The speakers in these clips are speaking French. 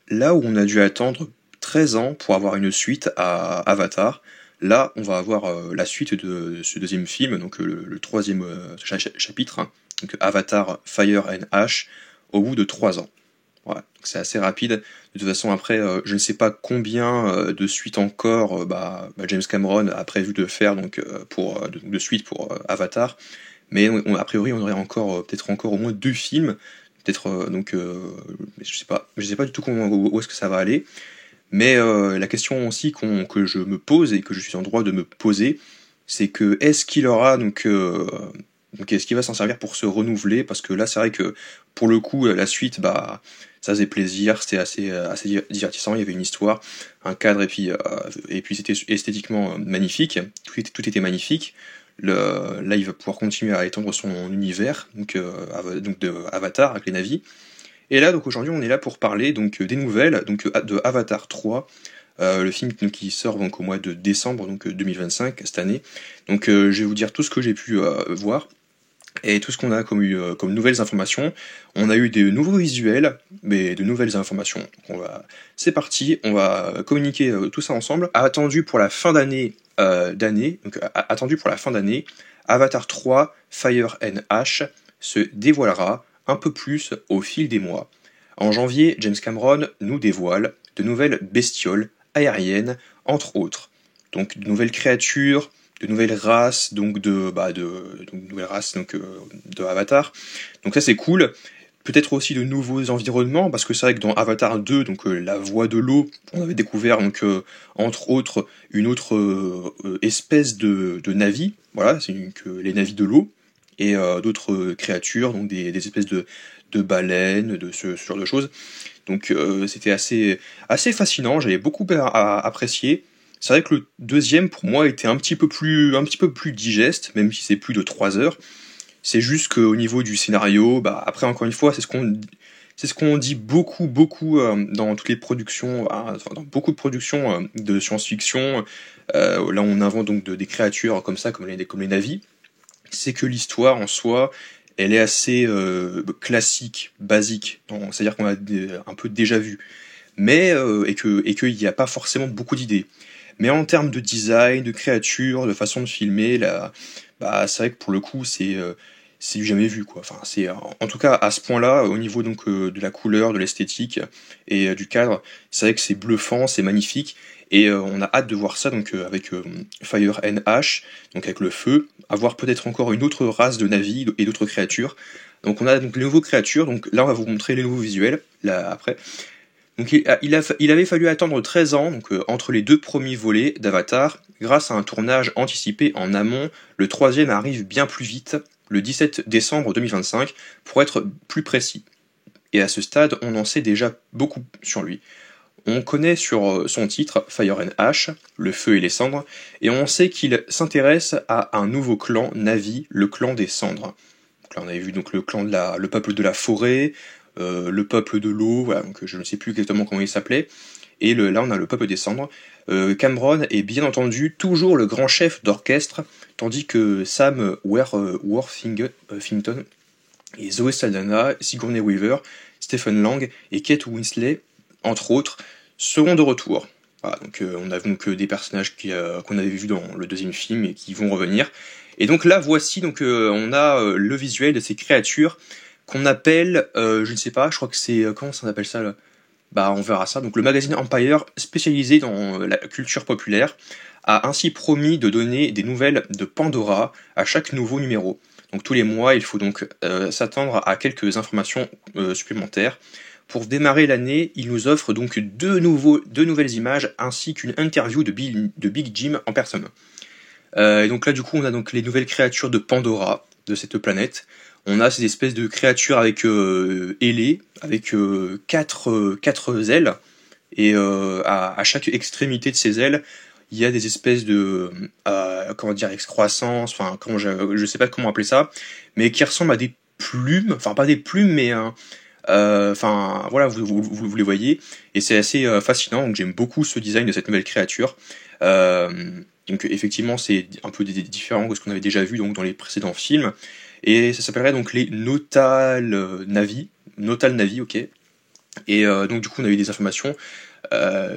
là où on a dû attendre 13 ans pour avoir une suite à Avatar, là on va avoir la suite de ce deuxième film, donc le troisième chapitre, hein, donc Avatar Fire and Ash, au bout de 3 ans. Voilà, donc c'est assez rapide. De toute façon, après, je ne sais pas combien de suites encore James Cameron a prévu de faire donc de suite pour Avatar, mais a priori on aurait encore peut-être encore au moins 2 films, peut-être je sais pas du tout où est-ce que ça va aller. Mais la question aussi que je me pose et que je suis en droit de me poser, c'est que est-ce qu'il aura donc est-ce qu'il va s'en servir pour se renouveler? Parce que là, c'est vrai que pour le coup, la suite, ça faisait plaisir, c'était assez divertissant. Il y avait une histoire, un cadre, et puis c'était esthétiquement magnifique. Tout était magnifique. Là, il va pouvoir continuer à étendre son univers, donc de Avatar avec les Na'vi. Et là, donc aujourd'hui, on est là pour parler donc des nouvelles donc de Avatar 3, le film donc, qui sort donc au mois de décembre donc 2025 cette année. Donc je vais vous dire tout ce que j'ai pu voir et tout ce qu'on a comme nouvelles informations. On a eu des nouveaux visuels, mais de nouvelles informations. C'est parti, on va communiquer tout ça ensemble. Attendu pour la fin attendu pour la fin d'année, Avatar 3 Fire and Ash se dévoilera un peu plus au fil des mois. En janvier, James Cameron nous dévoile de nouvelles bestioles aériennes, entre autres. Donc de nouvelles créatures, de nouvelles races, de Avatar. Donc ça c'est cool. Peut-être aussi de nouveaux environnements, parce que c'est vrai que dans Avatar 2, la voie de l'eau, on avait découvert entre autres une autre espèce de Na'vi, voilà, les Na'vi de l'eau, et d'autres créatures, donc des espèces de baleines, de ce genre de choses. Donc c'était assez fascinant, j'avais beaucoup apprécié. C'est vrai que le deuxième pour moi était un petit peu plus digeste, même si c'est plus de 3 heures. C'est juste qu'au niveau du scénario, après encore une fois, c'est ce qu'on dit beaucoup dans toutes les productions, dans beaucoup de productions de science-fiction. Là, on invente donc des créatures comme ça, comme les Na'vi. C'est que l'histoire en soi, elle est assez classique, basique. C'est-à-dire qu'on a un peu déjà vu, mais et qu'il n'y a pas forcément beaucoup d'idées. Mais en termes de design, de créature, de façon de filmer, là, c'est vrai que pour le coup, c'est du jamais vu, quoi. Enfin, c'est en tout cas à ce point-là, au niveau donc de la couleur, de l'esthétique et du cadre, c'est vrai que c'est bluffant, c'est magnifique. Et on a hâte de voir ça donc avec Fire and Ash, donc avec le feu, avoir peut-être encore une autre race de Na'vi et d'autres créatures. Donc on a donc les nouveaux créatures, donc là on va vous montrer les nouveaux visuels, là après. Donc il avait fallu attendre 13 ans donc, entre les 2 premiers volets d'Avatar. Grâce à un tournage anticipé en amont, le troisième arrive bien plus vite, le 17 décembre 2025, pour être plus précis. Et à ce stade, on en sait déjà beaucoup sur lui. On connaît sur son titre Fire and Ash, le feu et les cendres, et on sait qu'il s'intéresse à un nouveau clan Na'vi, le clan des cendres. Donc là on avait vu donc le peuple de la forêt, le peuple de l'eau, voilà, donc je ne sais plus exactement comment il s'appelait, et là on a le peuple des cendres. Cameron est bien entendu toujours le grand chef d'orchestre, tandis que Sam Worthington et Zoe Saldana, Sigourney Weaver, Stephen Lang et Kate Winslet, entre autres, seront de retour. Voilà, donc on a donc des personnages qu'on avait vus dans le deuxième film et qui vont revenir. Et donc là, voici donc on a le visuel de ces créatures qu'on appelle, je ne sais pas, je crois que c'est comment ça s'appelle ça là. On verra ça. Donc le magazine Empire, spécialisé dans la culture populaire, a ainsi promis de donner des nouvelles de Pandora à chaque nouveau numéro. Donc tous les mois, il faut donc s'attendre à quelques informations supplémentaires. Pour démarrer l'année, il nous offre donc deux nouvelles images ainsi qu'une interview de Big Jim en personne. Et donc là, du coup, on a donc les nouvelles créatures de Pandora, de cette planète. On a ces espèces de créatures avec ailées, avec quatre ailes, et à chaque extrémité de ces ailes, il y a des espèces de excroissance, enfin je sais pas comment appeler ça, mais qui ressemblent à des plumes, enfin pas des plumes, mais voilà, vous les voyez, et c'est assez fascinant. Donc j'aime beaucoup ce design de cette nouvelle créature. Donc effectivement, c'est un peu différent de ce qu'on avait déjà vu donc dans les précédents films. Et ça s'appellerait donc les Notal Navi, ok. Et donc du coup on a eu des informations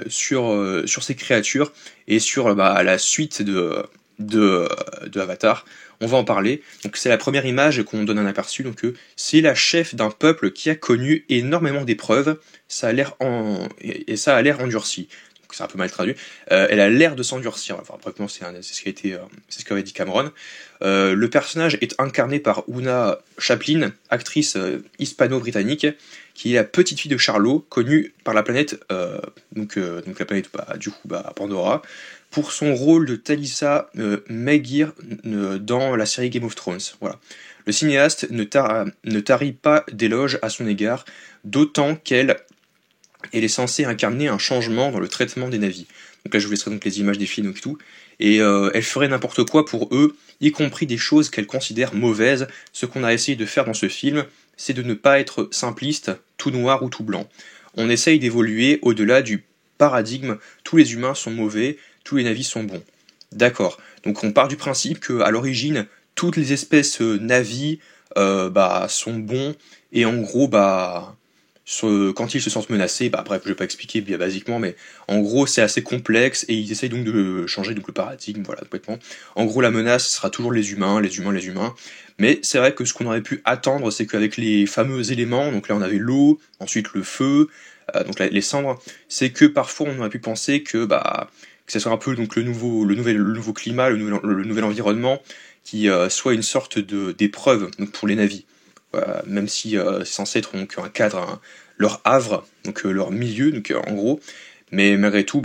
sur ces créatures et sur la suite de Avatar. On va en parler. Donc c'est la première image qu'on donne un aperçu. Donc c'est la chef d'un peuple qui a connu énormément d'épreuves. Ça a l'air et ça a l'air endurci. Donc c'est un peu mal traduit. Elle a l'air de s'endurcir. Enfin pratiquement c'est ce qui a été, c'est ce qu'avait dit Cameron. Le personnage est incarné par Oona Chaplin, actrice hispano-britannique, qui est la petite fille de Charlot, connue par la planète, donc la planète du coup Pandora, pour son rôle de Talisa Maguire dans la série Game of Thrones. Voilà. Le cinéaste ne tarit pas d'éloges à son égard, d'autant qu'elle est censée incarner un changement dans le traitement des navis. Donc là, je vous laisserai donc les images des films et tout. Et elle ferait n'importe quoi pour eux, y compris des choses qu'elle considère mauvaises. Ce qu'on a essayé de faire dans ce film, c'est de ne pas être simpliste, tout noir ou tout blanc. On essaye d'évoluer au-delà du paradigme, tous les humains sont mauvais, tous les navis sont bons. D'accord. Donc on part du principe que à l'origine, toutes les espèces navis sont bons, et en gros, quand ils se sentent menacés, bref, je vais pas expliquer bien basiquement, mais en gros c'est assez complexe et ils essayent donc de changer donc le paradigme, voilà, complètement. En gros la menace sera toujours les humains, les humains, les humains. Mais c'est vrai que ce qu'on aurait pu attendre, c'est qu'avec les fameux éléments, donc là on avait l'eau, ensuite le feu, donc là, les cendres, c'est que parfois on aurait pu penser que ce soit un peu donc le nouveau climat, le nouvel environnement, qui soit une sorte d'épreuve donc pour les navis. Même si c'est censé être donc un cadre, leur havre, donc leur milieu, donc en gros. Mais malgré tout,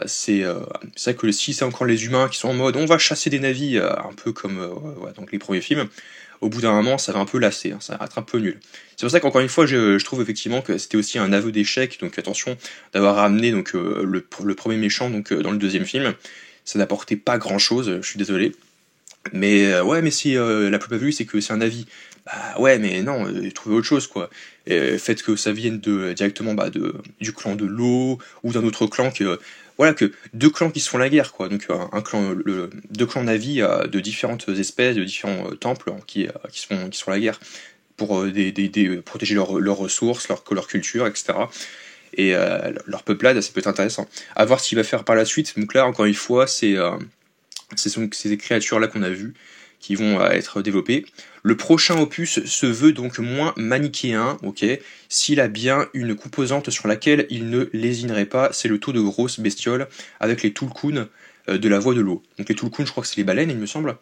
c'est vrai que si c'est encore les humains qui sont en mode on va chasser des navis, un peu comme donc les premiers films, au bout d'un moment ça va un peu lasser, hein, ça va être un peu nul. C'est pour ça qu'encore une fois je trouve effectivement que c'était aussi un aveu d'échec, donc attention d'avoir ramené donc le premier méchant donc dans le deuxième film, ça n'apportait pas grand chose, je suis désolé. Mais ouais, mais si la plus vue c'est que c'est un avis. Bah ouais, mais non, trouvez autre chose quoi. Faites que ça vienne directement du clan de l'eau ou d'un autre clan voilà, que deux clans qui se font la guerre quoi. Donc deux clans navis de différentes espèces, de différents temples qui se font la guerre pour protéger leurs ressources, leur culture, etc. Et leur peuplade, ça peut être intéressant. À voir ce qu'il va faire par la suite. Donc là, encore une fois, ces créatures-là qu'on a vues qui vont être développées. Le prochain opus se veut donc moins manichéen, ok. S'il a bien une composante sur laquelle il ne lésinerait pas, c'est le taux de grosses bestioles avec les Tulkun de la voie de l'eau. Donc les Tulkun, je crois que c'est les baleines, il me semble.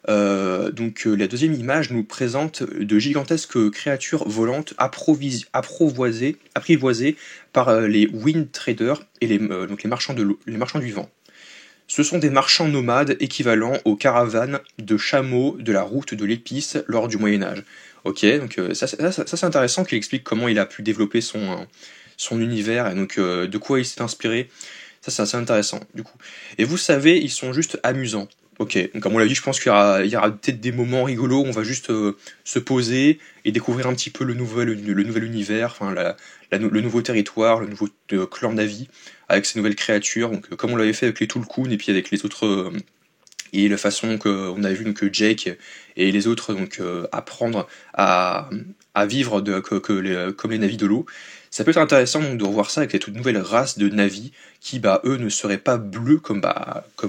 La deuxième image nous présente de gigantesques créatures volantes apprivoisées par les Wind Traders et donc les marchands du vent. Ce sont des marchands nomades équivalents aux caravanes de chameaux de la route de l'épice lors du Moyen-Âge. Ok, donc ça c'est intéressant qu'il explique comment il a pu développer son univers et donc de quoi il s'est inspiré. Ça c'est assez intéressant du coup. Et vous savez, ils sont juste amusants. Ok, donc comme on l'a dit, je pense qu'il y aura peut-être des moments rigolos où on va juste se poser et découvrir un petit peu le nouvel univers, enfin le nouveau territoire, le nouveau clan Navi, avec ces nouvelles créatures, donc comme on l'avait fait avec les Tulkun et puis avec les autres, et la façon qu'on a vu donc Jake et les autres donc apprendre à vivre comme les navis de l'eau. Ça peut être intéressant donc de revoir ça avec cette toute nouvelle race de navis qui eux ne seraient pas bleus comme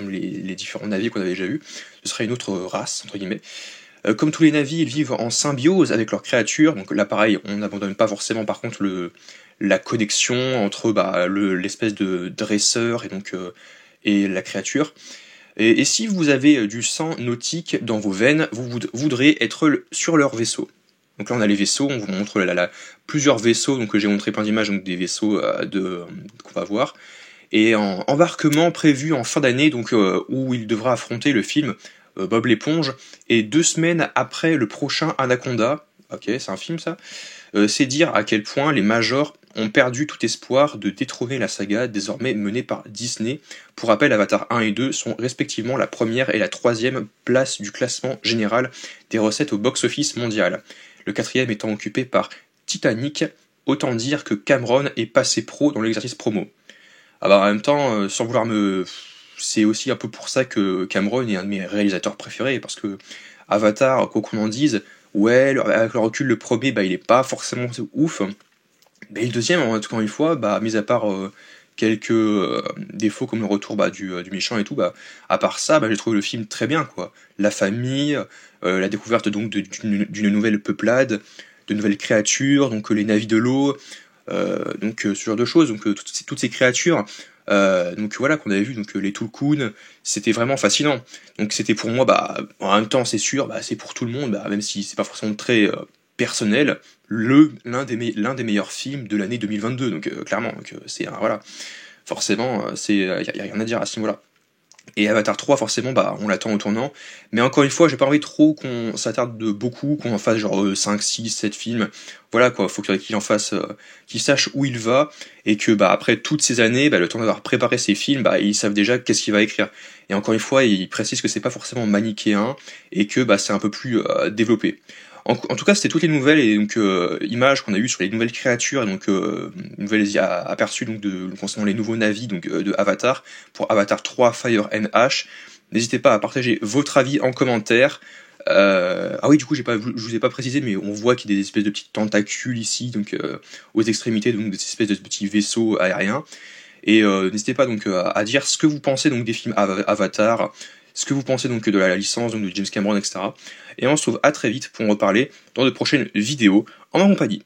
les différents navis qu'on avait déjà vus. Ce serait une autre race entre guillemets. Comme tous les navis, ils vivent en symbiose avec leurs créatures. Donc là pareil, on n'abandonne pas forcément par contre la connexion entre l'espèce de dresseur et la créature. Et si vous avez du sang nautique dans vos veines, vous voudrez être sur leur vaisseau. Donc là on a les vaisseaux, on vous montre plusieurs vaisseaux, donc j'ai montré plein d'images donc des vaisseaux qu'on va voir. Et en embarquement prévu en fin d'année, donc où il devra affronter le film Bob l'éponge, et 2 semaines après le prochain Anaconda. Ok, c'est un film ça. C'est dire à quel point les majors ont perdu tout espoir de détrôner la saga désormais menée par Disney. Pour rappel, Avatar 1 et 2 sont respectivement la première et la troisième place du classement général des recettes au box-office mondial. Le quatrième étant occupé par Titanic, autant dire que Cameron est passé pro dans l'exercice promo. En même temps, sans vouloir c'est aussi un peu pour ça que Cameron est un de mes réalisateurs préférés, parce que Avatar, quoi qu'on en dise, ouais, avec le recul, le premier, il est pas forcément ouf, Mais le deuxième, encore une fois, mis à part quelques défauts comme le retour du méchant et tout, à part ça, j'ai trouvé le film très bien, quoi. La famille, la découverte donc d'une nouvelle peuplade, de nouvelles créatures, donc les navis de l'eau, ce genre de choses, donc toutes ces créatures, donc voilà qu'on avait vu, donc les Tulkun, c'était vraiment fascinant. Donc c'était pour moi, en même temps c'est sûr, c'est pour tout le monde, même si c'est pas forcément très personnel, l'un des meilleurs films de l'année 2022, donc clairement, donc voilà, forcément, y a rien à dire à ce niveau-là. Et Avatar 3, forcément, on l'attend au tournant. Mais encore une fois, j'ai pas envie trop qu'on s'attarde de beaucoup, qu'on en fasse genre 5, 6, 7 films. Voilà quoi, faut qu'il en fasse, qu'il sache où il va, et que après toutes ces années, le temps d'avoir préparé ces films, ils savent déjà qu'est-ce qu'il va écrire. Et encore une fois, il précise que c'est pas forcément manichéen, et que c'est un peu plus développé. En tout cas, c'était toutes les nouvelles et donc images qu'on a eues sur les nouvelles créatures, donc nouvelles aperçus donc concernant les nouveaux navis donc de Avatar pour Avatar 3 Fire and Ash. N'hésitez pas à partager votre avis en commentaire. Ah oui, du coup, je vous ai pas précisé, mais on voit qu'il y a des espèces de petites tentacules ici, donc aux extrémités, donc des espèces de petits vaisseaux aériens. Et n'hésitez pas donc à dire ce que vous pensez donc des films Avatar, ce que vous pensez donc de la licence donc de James Cameron, etc. Et on se retrouve à très vite pour en reparler dans de prochaines vidéos en ma compagnie.